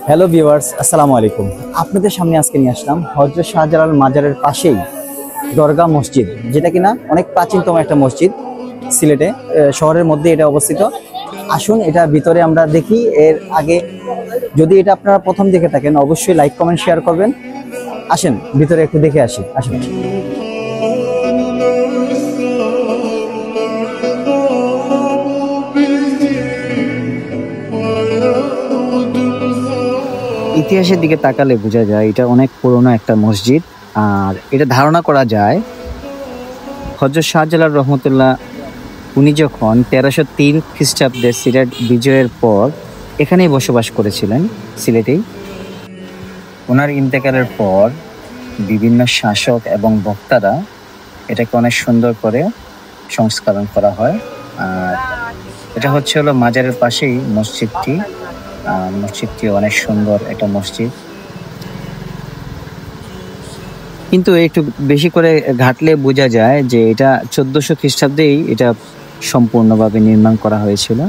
Hello viewers, আসসালামু আলাইকুম। আপনাদের সামনে আজকে নিয়ে আসলাম হযরত শাহজালাল মাজারের পাশেই দরগা মসজিদ, যেটা কিনা অনেক প্রাচীনতম একটা মসজিদ সিলেটে শহরের মধ্যে এটা অবস্থিত। আসুন এটা ভিতরে আমরা দেখি। এর আগে যদি এটা আপনারা প্রথম দেখে থাকেন অবশ্যই লাইক কমেন্ট শেয়ার করবেন। আসেন ভিতরে একটু দেখে আসি, আসুন। ইতিহাসের দিকে তাকালে বোঝা যায় এটা অনেক পুরনো একটা মসজিদ। আর এটা ধারণা করা যায় হযরত শাহজালাল রহমতুল্লাহ উনি যখন 1303 খ্রিস্টাব্দে সিলেট বিজয়ের পর এখানেই বসবাস করেছিলেন, সিলেটেই। ওনার ইন্তেকালের পর বিভিন্ন শাসক এবং বক্তারা এটাকে অনেক সুন্দর করে সংস্করণ করা হয়। আর এটা হচ্ছে হলো মাজারের পাশেই মসজিদটি। মসজিদটি অনেক সুন্দর একটা মসজিদ, কিন্তু একটু বেশি করে ঘাটলে বোঝা যায় যে এটা 1400 খ্রিস্টাব্দেই এটা সম্পূর্ণভাবে নির্মাণ করা হয়েছিল।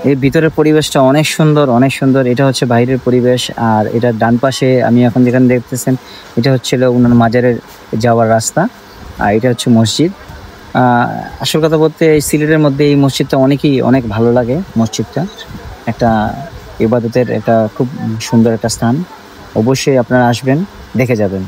এর ভিতরের পরিবেশটা অনেক সুন্দর, অনেক সুন্দর। এটা হচ্ছে বাইরের পরিবেশ। আর এটা ডান পাশে আমি এখন যেখানে দেখতেছেন এটা হচ্ছিল ওনার মাজারের যাওয়ার রাস্তা। আর এটা হচ্ছে মসজিদ। আসল কথা বলতে এই সিলেটের মধ্যে এই মসজিদটা অনেক ভালো লাগে। মসজিদটা একটা ইবাদতের একটা খুব সুন্দর একটা স্থান। অবশ্যই আপনারা আসবেন, দেখে যাবেন।